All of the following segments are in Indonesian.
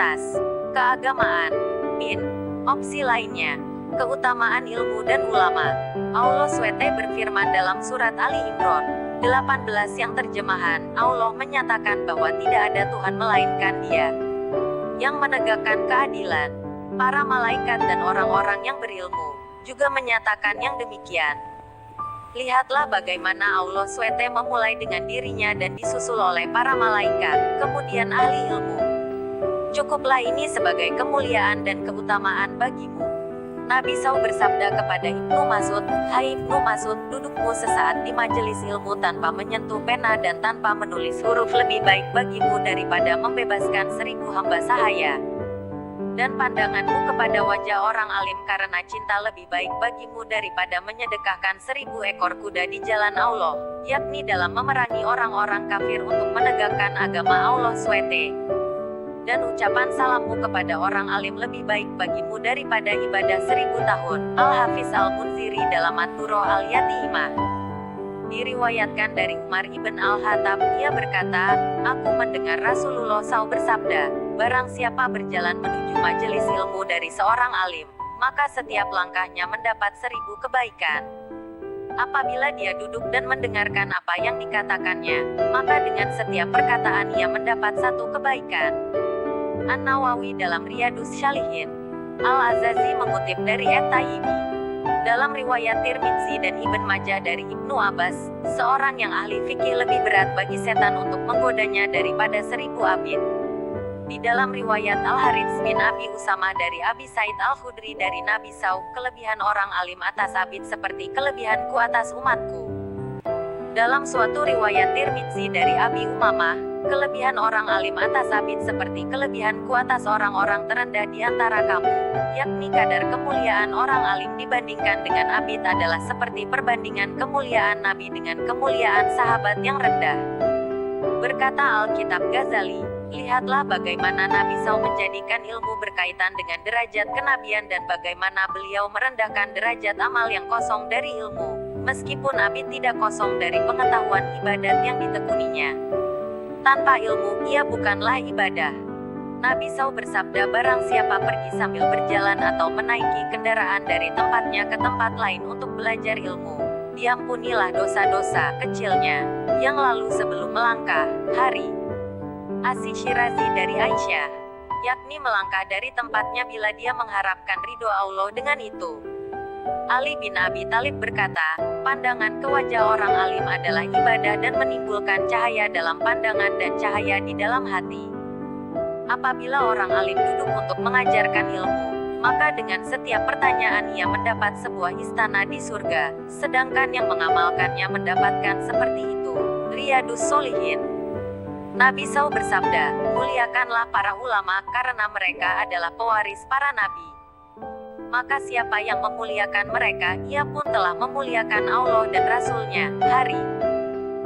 atas. Keagamaan. Bin. Opsi lainnya. Keutamaan ilmu dan ulama. Allah SWT berfirman dalam surat Ali Imran 18 yang terjemahan, Allah menyatakan bahwa tidak ada Tuhan melainkan Dia yang menegakkan keadilan. Para malaikat dan orang-orang yang berilmu juga menyatakan yang demikian. Lihatlah bagaimana Allah SWT memulai dengan dirinya dan disusul oleh para malaikat, kemudian ahli ilmu. Cukuplah ini sebagai kemuliaan dan keutamaan bagimu. Nabi SAW bersabda kepada Ibnu Mas'ud, "Hai Ibnu Mas'ud, dudukmu sesaat di majelis ilmu tanpa menyentuh pena dan tanpa menulis huruf lebih baik bagimu daripada membebaskan 1000 hamba sahaya. Dan pandanganmu kepada wajah orang alim karena cinta lebih baik bagimu daripada menyedekahkan 1000 ekor kuda di jalan Allah," yakni dalam memerangi orang-orang kafir untuk menegakkan agama Allah SWT. Dan ucapan salammu kepada orang alim lebih baik bagimu daripada ibadah 1000 tahun. Al-Hafiz Al-Munziri dalam At-Turah Al-Yatimah. Diriwayatkan dari Umar ibn Al-Khattab, ia berkata, "Aku mendengar Rasulullah SAW bersabda, barang siapa berjalan menuju majelis ilmu dari seorang alim, maka setiap langkahnya mendapat 1000 kebaikan. Apabila dia duduk dan mendengarkan apa yang dikatakannya, maka dengan setiap perkataan ia mendapat 1 kebaikan." An-Nawawi dalam Riyadus Shalihin. Al-Azazi mengutip dari At-Tayyibi. Dalam riwayat Tirmidzi dan Ibn Majah dari Ibnu Abbas, seorang yang ahli fikih lebih berat bagi setan untuk menggodanya daripada 1000 abid. Di dalam riwayat Al-Harits bin Abi Usamah dari Abi Said Al-Khudri dari Nabi SAW, kelebihan orang alim atas abid seperti kelebihanku atas umatku. Dalam suatu riwayat Tirmidzi dari Abi Umamah, kelebihan orang alim atas abid seperti kelebihanku atas orang-orang terendah di antara kamu, yakni kadar kemuliaan orang alim dibandingkan dengan abid adalah seperti perbandingan kemuliaan Nabi dengan kemuliaan sahabat yang rendah. Berkata Alkitab Ghazali, lihatlah bagaimana Nabi SAW menjadikan ilmu berkaitan dengan derajat kenabian dan bagaimana beliau merendahkan derajat amal yang kosong dari ilmu, meskipun abid tidak kosong dari pengetahuan ibadat yang ditekuninya. Tanpa ilmu, ia bukanlah ibadah. Nabi SAW bersabda, barang siapa pergi sambil berjalan atau menaiki kendaraan dari tempatnya ke tempat lain untuk belajar ilmu, diampunilah dosa-dosa kecilnya yang lalu sebelum melangkah. Hari Asy Syirazi dari Aisyah, yakni melangkah dari tempatnya bila dia mengharapkan ridho Allah dengan itu. Ali bin Abi Thalib berkata, pandangan ke wajah orang alim adalah ibadah dan menimbulkan cahaya dalam pandangan dan cahaya di dalam hati. Apabila orang alim duduk untuk mengajarkan ilmu, maka dengan setiap pertanyaan ia mendapat sebuah istana di surga, sedangkan yang mengamalkannya mendapatkan seperti itu. Riyadus Shalihin. Nabi SAW bersabda, muliakanlah para ulama karena mereka adalah pewaris para nabi. Maka siapa yang memuliakan mereka, ia pun telah memuliakan Allah dan Rasul-Nya. Hari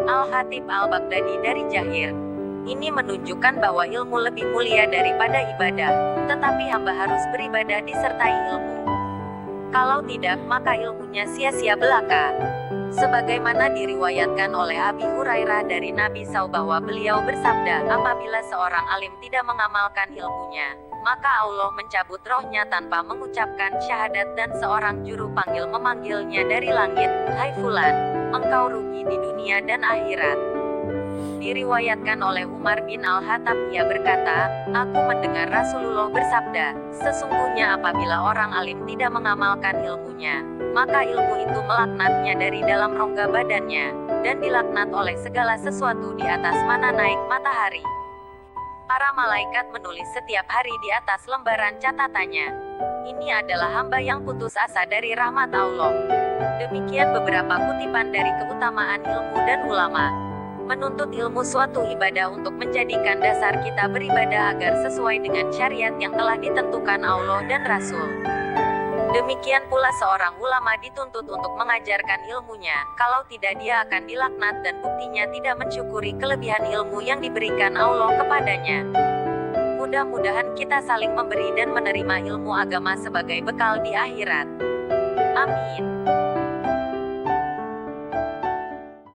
Al-Khatib Al-Baghdadi dari Jahir. Ini menunjukkan bahwa ilmu lebih mulia daripada ibadah, tetapi hamba harus beribadah disertai ilmu. Kalau tidak, maka ilmunya sia-sia belaka. Sebagaimana diriwayatkan oleh Abi Hurairah dari Nabi SAW bahwa beliau bersabda, apabila seorang alim tidak mengamalkan ilmunya, maka Allah mencabut rohnya tanpa mengucapkan syahadat dan seorang juru panggil memanggilnya dari langit, hai fulan, engkau rugi di dunia dan akhirat. Diriwayatkan oleh Umar bin Al-Khattab, ia berkata, aku mendengar Rasulullah bersabda, sesungguhnya apabila orang alim tidak mengamalkan ilmunya, maka ilmu itu melaknatnya dari dalam rongga badannya, dan dilaknat oleh segala sesuatu di atas mana naik matahari. Para malaikat menulis setiap hari di atas lembaran catatannya, ini adalah hamba yang putus asa dari rahmat Allah. Demikian beberapa kutipan dari keutamaan ilmu dan ulama. Menuntut ilmu suatu ibadah untuk menjadikan dasar kita beribadah agar sesuai dengan syariat yang telah ditentukan Allah dan Rasul. Demikian pula seorang ulama dituntut untuk mengajarkan ilmunya, kalau tidak dia akan dilaknat dan buktinya tidak mensyukuri kelebihan ilmu yang diberikan Allah kepadanya. Mudah-mudahan kita saling memberi dan menerima ilmu agama sebagai bekal di akhirat. Amin.